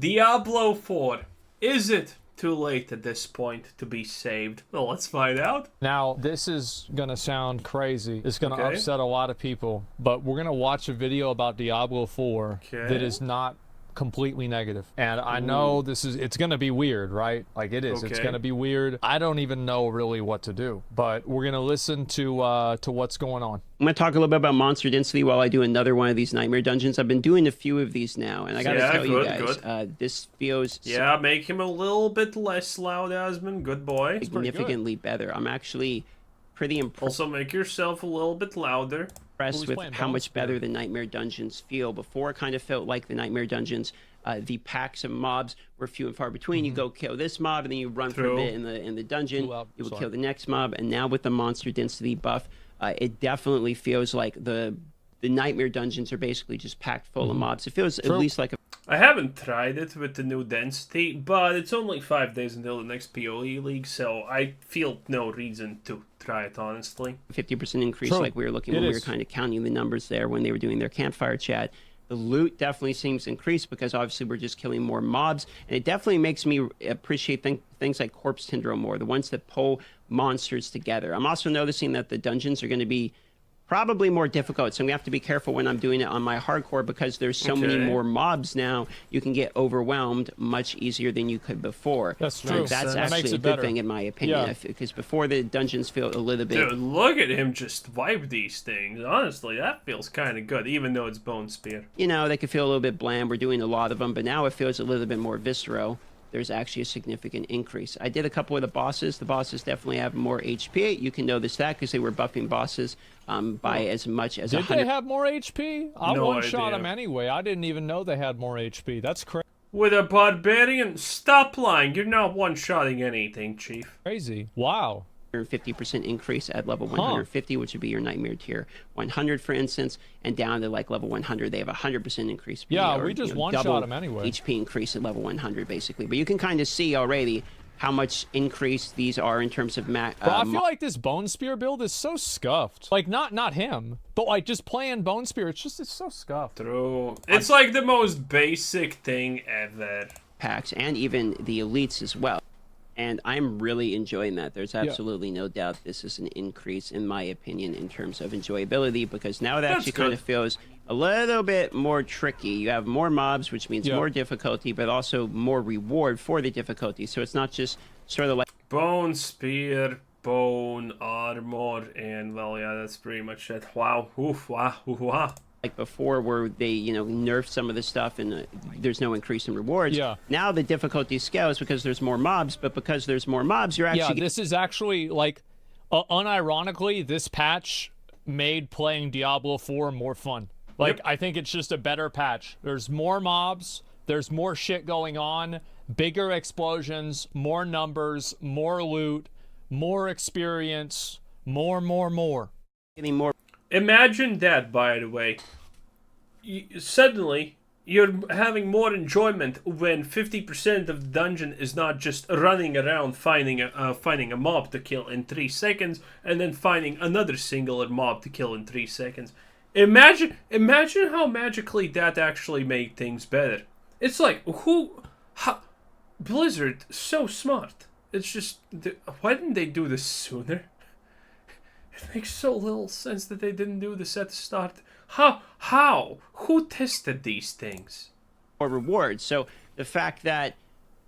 Diablo 4. Is it too late at this point to be saved? Well, let's find out. Now, this is going to sound crazy. It's going to Okay. upset a lot of people. But we're going to watch a video about Diablo 4 that is not completely negative. And I know it's going to be weird, right? Like it is. It's Okay. going to be weird. I don't even know really what to do. But we're going to listen to what's going on. I'm going to talk a little bit about monster density while I do another one of these nightmare dungeons. I've been doing a few of these now, and I got to tell you guys, this feels make him a little bit less loud, Asmon. Good boy. significantly better. I'm actually pretty Also, make yourself a little bit louder. impressed with how much better the nightmare dungeons feel. Before, it kind of felt like the nightmare dungeons, the packs of mobs were few and far between. You go kill this mob, and then you run for a bit in the dungeon. You will kill the next mob, and now with the monster density buff, it definitely feels like the nightmare dungeons are basically just packed full of mobs. It feels at least like a... I haven't tried it with the new density, but it's only 5 days until the next PoE League, so I feel no reason to try it, honestly. 50% increase like we were looking when we were kind of counting the numbers there when they were doing their campfire chat. The loot definitely seems increased because obviously we're just killing more mobs, and it definitely makes me appreciate things like Corpse Tendril more, the ones that pull monsters together. I'm also noticing that the dungeons are going to be probably more difficult, so I'm gonna have to be careful when I'm doing it on my hardcore because there's so many more mobs now. You can get overwhelmed much easier than you could before. That's true. That's actually a good thing in my opinion, because before the dungeons feel a little bit... Dude, look at him just wipe these things. Honestly, that feels kind of good, even though it's Bone Spear. You know, they could feel a little bit bland. We're doing a lot of them, but now it feels a little bit more visceral. There's actually a significant increase. I did a couple of the bosses. The bosses definitely have more HP. You can notice that because they were buffing bosses by as much as 100. Did they have more HP? I one-shot them anyway. I didn't even know they had more HP. That's crazy. With a barbarian? Stop lying. You're not one-shotting anything, Chief. Crazy. Wow. 50% increase at level 150, which would be your nightmare tier 100, for instance, and down to like level 100, they have 100% increase. Yeah, we just one-shot them anyway. HP increase at level 100, basically. But you can kind of see already how much increase these are in terms of Bro, I feel like this Bone Spear build is so scuffed. Like, not him, but like just playing Bone Spear, it's so scuffed. True. It's like the most basic thing ever. Packs, and even the elites as well. And I'm really enjoying that. There's absolutely no doubt this is an increase, in my opinion, in terms of enjoyability, because now it actually kind of feels a little bit more tricky. You have more mobs, which means more difficulty, but also more reward for the difficulty. So it's not just sort of like... Bone Spear, Bone Armor, and, well, yeah, that's pretty much it. Wow. Oof, wow, oof, wow. Like before, where they, you know, nerf some of the stuff and there's no increase in rewards. Now the difficulty scales because there's more mobs, but because there's more mobs, you're actually... this is actually, like, unironically, this patch made playing Diablo 4 more fun. Like, I think it's just a better patch. There's more mobs, there's more shit going on, bigger explosions, more numbers, more loot, more experience, more. Getting more... Imagine that, by the way. Suddenly, you're having more enjoyment when 50% of the dungeon is not just running around finding a mob to kill in 3 seconds, and then finding another singular mob to kill in 3 seconds. Imagine how magically that actually made things better. It's like, Blizzard, so smart. It's just, why didn't they do this sooner? It makes so little sense that they didn't do this at the start. How? Who tested these things? Or rewards. So the fact that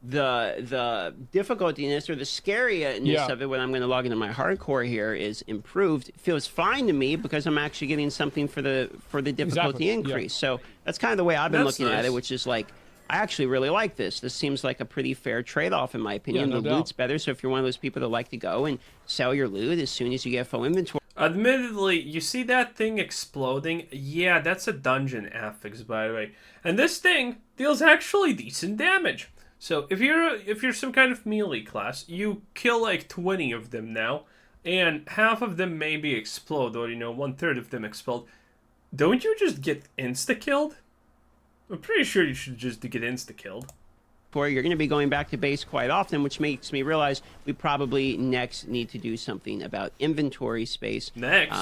the difficultiness or the scariness of it when I'm going to log into my hardcore here is improved feels fine to me because I'm actually getting something for the difficulty increase. So that's kind of the way I've been looking at it, which is like, I actually really like this. This seems like a pretty fair trade-off, in my opinion. The loot's better, so if you're one of those people that like to go and sell your loot as soon as you get full inventory... Admittedly, you see that thing exploding? Yeah, that's a dungeon affix, by the way. And this thing deals actually decent damage. So if you're some kind of melee class, you kill like 20 of them now, and half of them maybe explode, or, you know, 1/3 of them explode. Don't you just get insta-killed? I'm pretty sure you should just get insta-killed. inventory, you're going to be going back to base quite often, which makes me realize we probably next need to do something about inventory space. Next.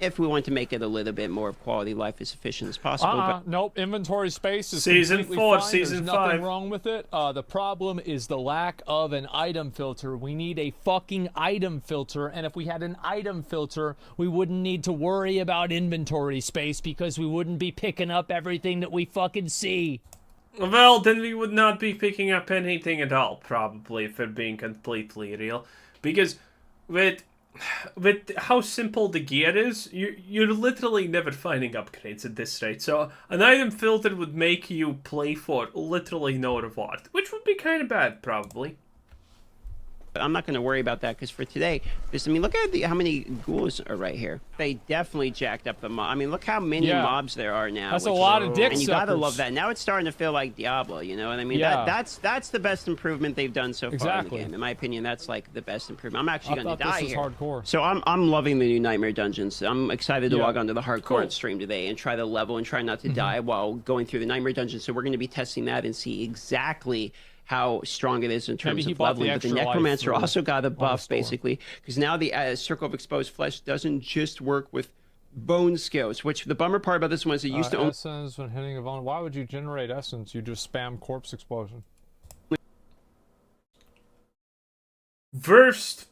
If we want to make it a little bit more of quality life as efficient as possible. Nope, inventory space is Season completely 4, fine. Season There's nothing 5. wrong with it. The problem is the lack of an item filter. We need a fucking item filter, and if we had an item filter, we wouldn't need to worry about inventory space because we wouldn't be picking up everything that we fucking see. Well, then we would not be picking up anything at all, probably, if we're being completely real. Because with how simple the gear is, you're literally never finding upgrades at this rate. So an item filter would make you play for literally no reward, which would be kind of bad, probably. I'm not going to worry about that because for today, look at how many ghouls are right here. They definitely jacked up the mob. I mean, look how many mobs there are now. That's a lot of dick And you suckers. gotta love that. Now it's starting to feel like Diablo. You know what I mean? Yeah. That's the best improvement they've done so far Exactly. in the game. In my opinion, that's like the best improvement. I'm actually going to die this here. was hardcore. So I'm loving the new Nightmare Dungeons. I'm excited to log onto the hardcore stream today and try the level and try not to die while going through the Nightmare Dungeons. So we're going to be testing that and see exactly how strong it is in terms of leveling. But the Necromancer also got a buff, basically, because now the Circle of Exposed Flesh doesn't just work with bone skills, which the bummer part about this one is it used to own... Essence when hitting a bone. Why would you generate essence? You just spam corpse explosion. Verse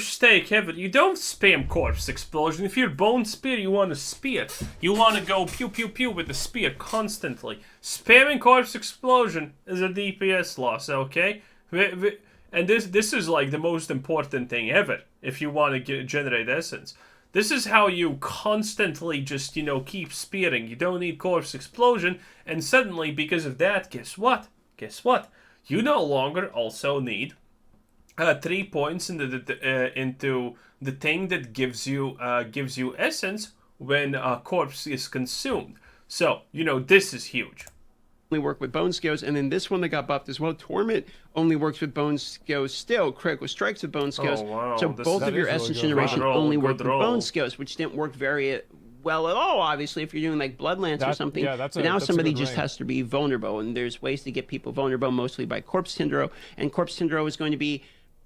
steak heaven. You don't spam corpse explosion. If you're bone spear, you want to spear. You want to go pew pew pew with the spear constantly. Spamming corpse explosion is a DPS loss, okay? And this is like the most important thing ever if you want to generate essence. This is how you constantly just, keep spearing. You don't need corpse explosion, and suddenly, because of that, guess what? You no longer also need 3 points into the thing that gives you essence when a corpse is consumed. So, this is huge. Only work with bone skills, and then this one that got buffed as well. Torment only works with bone skills still. Critical strikes with bone skills. Oh, wow. So both of your essence generation only work with bone skills, which didn't work very well at all, obviously, if you're doing like Bloodlance or something. Yeah, but now somebody just has to be vulnerable, and there's ways to get people vulnerable, mostly by Corpse Tindro, and Corpse Tindro is going to be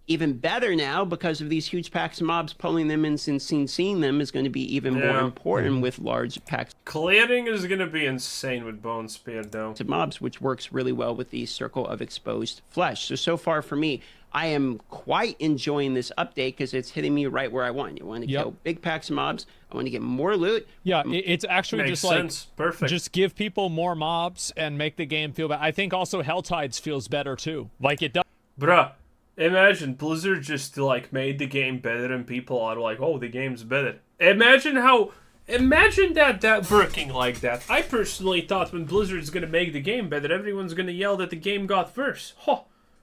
even better now because of these huge packs of mobs. Pulling them in and seeing them is going to be even more important with large packs. Clearing is going to be insane with Bone Spear, though. To mobs, which works really well with the Circle of Exposed Flesh. So far for me, I am quite enjoying this update because it's hitting me right where I want. You want to kill big packs of mobs. I want to get more loot. Yeah, it's actually Makes just like sense. Perfect. Just give people more mobs and make the game feel better. I think also Helltides feels better too. Like it does. Bruh. Imagine Blizzard just made the game better and people are like, oh, the game's better. Imagine that working like that. I personally thought when Blizzard's gonna make the game better, everyone's gonna yell that the game got worse. Huh.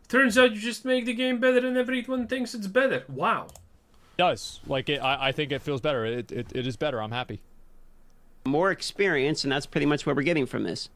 Turns out you just make the game better and everyone thinks it's better. Wow. It does. I think it feels better. It is better. I'm happy. More experience, and that's pretty much what we're getting from this.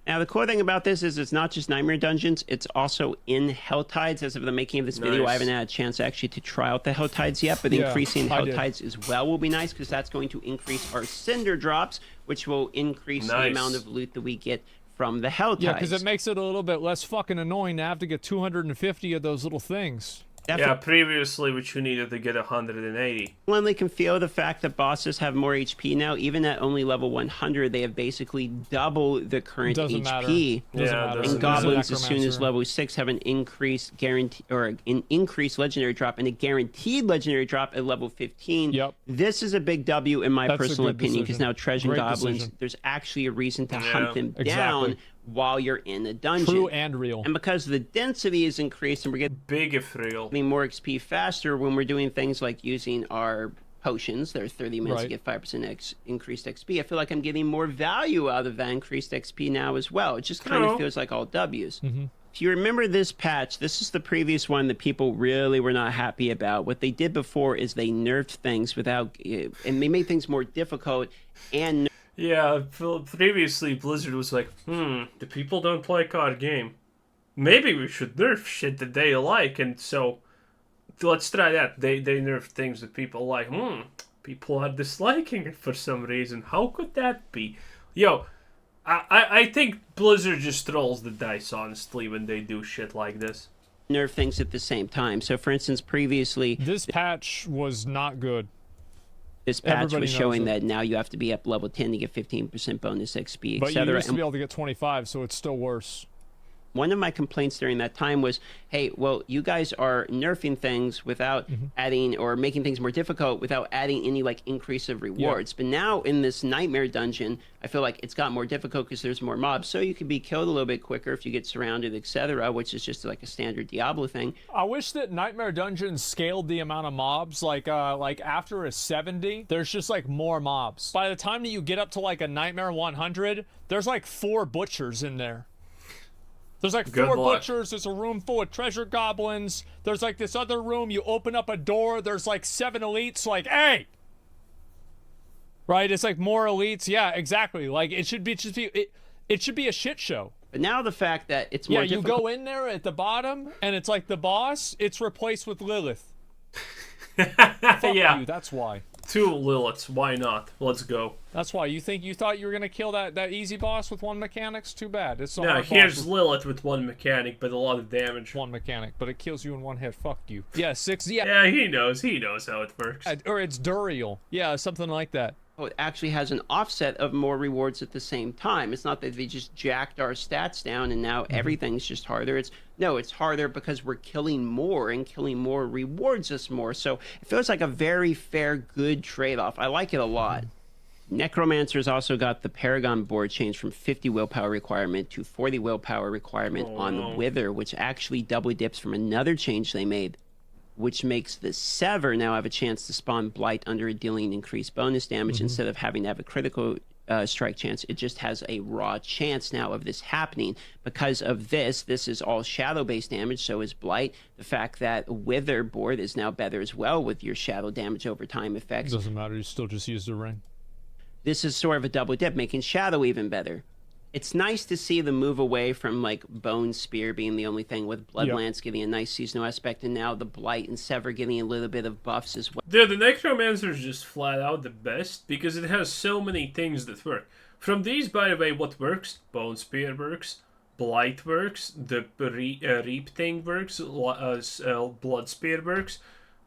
Now, the cool thing about this is it's not just Nightmare Dungeons, it's also in Helltides. As of the making of this video, I haven't had a chance actually to try out the Helltides yet, but increasing Helltides as well will be nice because that's going to increase our Cinder drops, which will increase the amount of loot that we get from the Helltides. Yeah, because it makes it a little bit less fucking annoying to have to get 250 of those little things. Yeah, previously, which you needed to get 180. Genuinely can feel the fact that bosses have more HP now. Even at only level 100, they have basically double the current HP. And goblins, as soon as level 6, have an increased legendary drop and a guaranteed legendary drop at level 15. Yep. This is a big W in my personal opinion because now treasure goblins, decision. There's actually a reason to hunt them down while you're in a dungeon. True and real. And because the density is increased and we're getting big if real. More XP faster when we're doing things like using our potions. They're 30 minutes to get 5% increased XP. I feel like I'm getting more value out of that increased XP now as well. It just kind of feels like all W's. If you remember this patch, this is the previous one that people really were not happy about. What they did before is they nerfed things without, and they made things more difficult and yeah, previously Blizzard was like, the people don't play card game. Maybe we should nerf shit that they like, and so let's try that. They nerf things that people like. People are disliking it for some reason. How could that be? Yo, I think Blizzard just rolls the dice, honestly, when they do shit like this. Nerf things at the same time. So, for instance, previously, This patch was not good. this patch Everybody was knows showing it. that now you have to be up level 10 to get 15% bonus XP, But you etc. used to be able to get 25, so it's still worse. One of my complaints during that time was, hey, well, you guys are nerfing things without adding or making things more difficult without adding any like increase of rewards. But now in this nightmare dungeon, I feel like it's got more difficult because there's more mobs, so you can be killed a little bit quicker if you get surrounded, etc., which is just like a standard Diablo thing. I wish that Nightmare Dungeon scaled the amount of mobs. Like after a 70, there's just like more mobs. By the time that you get up to like a Nightmare 100, there's like 4 butchers in there. There's like Good 4 luck. butchers, there's a room full of treasure goblins, there's like this other room, you open up a door, there's like 7 elites, like, hey! Right, it's like more elites, yeah, exactly. Like, it should be, it should be a shit show. But now the fact that it's more Yeah, you difficult. go in there at the bottom, and it's like the boss, it's replaced with Lilith. Fuck Yeah, you, that's why. 2 Liliths. Why not? Let's go. That's why. You thought you were gonna kill that easy boss with 1 mechanics? Too bad. It's not Now, hard boss here's with Lilith with 1 mechanic, but a lot of damage. 1 mechanic, but it kills you in 1 hit. Fuck you. Yeah, 6. Yeah, Yeah, he knows how it works. or it's Duriel. Yeah, something like that. It actually has an offset of more rewards at the same time. It's not that they just jacked our stats down and now everything's just harder. It's harder because we're killing more, and killing more rewards us more. So it feels like a very fair, good trade-off. I like it a lot. Necromancer's also got the Paragon board changed from 50 willpower requirement to 40 willpower requirement on Wither, which actually double dips from another change they made, which makes the Sever now have a chance to spawn Blight under a dealing increased bonus damage instead of having to have a critical strike chance. It just has a raw chance now of this happening. Because of this is all shadow-based damage, so is Blight. The fact that Wither board is now better as well with your shadow damage over time effects. Doesn't matter. You still just use the ring. This is sort of a double dip, making Shadow even better. It's nice to see the move away from like Bone Spear being the only thing, with Bloodlance getting a nice seasonal aspect, and now the Blight and Sever getting a little bit of buffs as well. Dude, the Necromancer is just flat out the best because it has so many things that work. From these, by the way, what works? Bone Spear works, Blight works, the Reap thing works, Blood Spear works.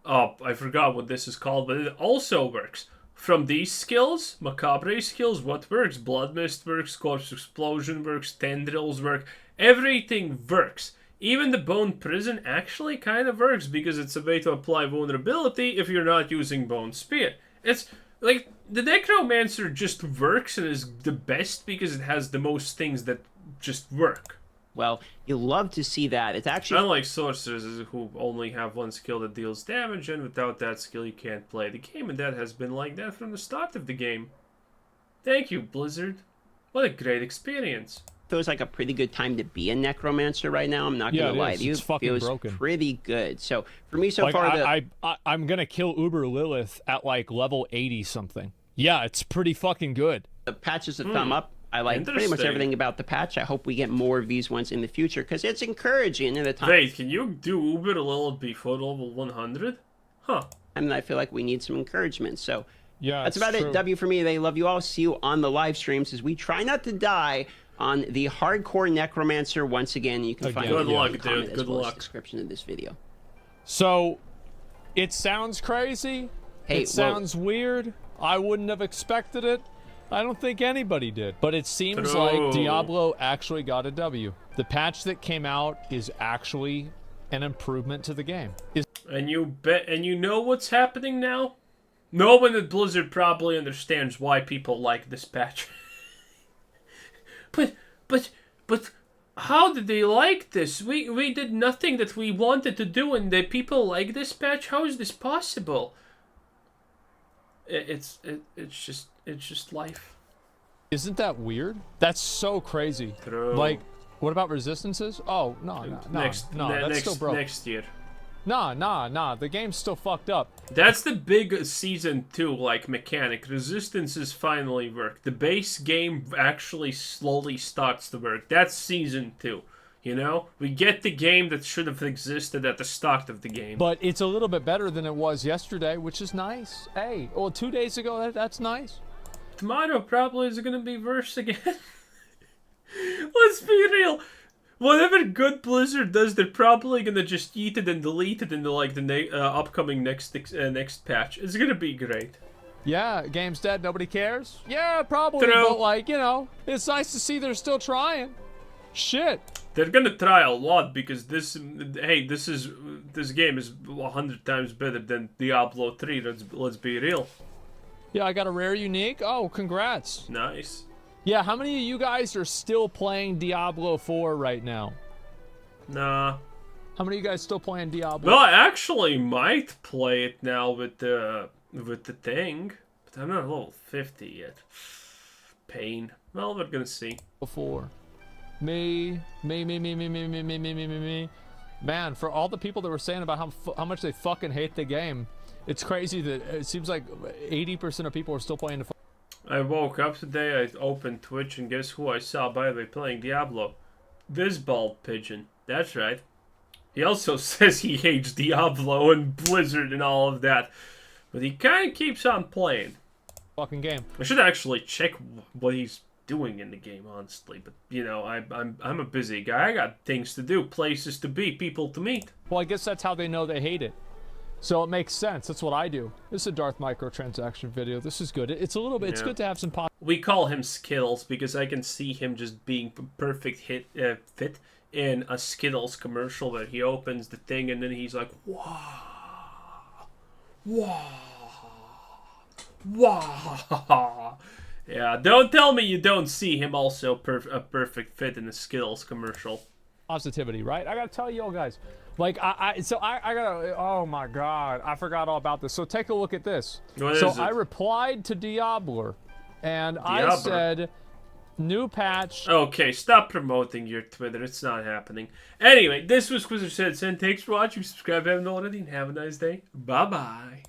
Oh, I forgot what this is called, but it also works. From these skills, Macabre skills, what works? Blood Mist works, Corpse Explosion works, Tendrils work, everything works. Even the Bone Prison actually kind of works because it's a way to apply vulnerability if you're not using Bone Spear. It's like, the Necromancer just works and is the best because it has the most things that just work. Well, you love to see that. It's actually Unlike sorcerers who only have 1 skill that deals damage, and without that skill you can't play the game, and that has been like that from the start of the game. Thank you, Blizzard. What a great experience. feels like a pretty good time to be a Necromancer right now. I'm not gonna lie to you. It's fucking feels broken. pretty good. So for me so Like, far, I'm gonna kill Uber Lilith at like level 80 something. Yeah, it's pretty fucking good. the patch is a thumb up. I like pretty much Interesting. everything about the patch. I hope we get more of these ones in the future because it's encouraging in the time. Wait, can you do Uber a little before level 100? Huh. And I feel like we need some encouragement. So Yeah, that's it's about true. it. W for me. They love you all. See you on the live streams as we try not to die on the hardcore Necromancer once again. You can find Again. it Good in the luck, comment dude. as Good well as luck. description of this video. So, it sounds crazy. Hey, It sounds weird. I wouldn't have expected it. I don't think anybody did. But it seems True. like Diablo actually got a W. The patch that came out is actually an improvement to the game. And you know what's happening now? No one at Blizzard probably understands why people like this patch. but how did they like this? We did nothing that we wanted to do, and the people like this patch. How is this possible? It's just life. Isn't that weird? That's so crazy. True. Like, what about resistances? Oh, no, that's still broke. Next year. Nah. The game's still fucked up. That's the big season 2 like mechanic. Resistances finally work. The base game actually slowly starts to work. That's season 2. You know? We get the game that should have existed at the start of the game. But it's a little bit better than it was yesterday, which is nice. Hey, well, 2 days ago, that's nice. Tomorrow probably is going to be worse again. Let's be real. Whatever good Blizzard does, they're probably gonna just eat it and delete it into like the upcoming next patch. It's gonna be great. Yeah, game's dead. Nobody cares. Yeah, probably. True. But like, you know, it's nice to see they're still trying. Shit. They're gonna try a lot because this game is 100 times better than Diablo 3. Let's be real. Yeah, I got a rare unique. Oh, congrats. Nice. Yeah, how many of you guys are still playing Diablo 4 right now? Nah. How many of you guys still playing Diablo? Well, I actually might play it now with the thing, but I'm not level 50 yet. Pain. Well, we're gonna see. Before. Me. Man, for all the people that were saying about how much they fucking hate the game, it's crazy that it seems like 80% of people are still playing the. I woke up today, I opened Twitch, and guess who I saw, by the way, playing Diablo? This bald pigeon. That's right. He also says he hates Diablo and Blizzard and all of that, but he kind of keeps on playing. Fucking game. I should actually check what he's doing in the game, honestly. But you know, I'm a busy guy. I got things to do, places to be, people to meet. Well, I guess that's how they know they hate it. So it makes sense. That's what I do. This is a Darth microtransaction video. This is good. It's a little bit. Yeah. It's good to have some pop. We call him Skittles because I can see him just being perfect fit in a Skittles commercial where he opens the thing and then he's like, wow, wow, wow. Yeah, don't tell me you don't see him also a perfect fit in a Skittles commercial. Positivity, right? I gotta tell you all guys. Like, I gotta, oh my god, I forgot all about this. So take a look at this. So I replied to Diablo, and I said, new patch. Okay, stop promoting your Twitter. It's not happening. Anyway, this was Quizzer Said. Thanks for watching. Subscribe if you haven't already, and have a nice day. Bye-bye.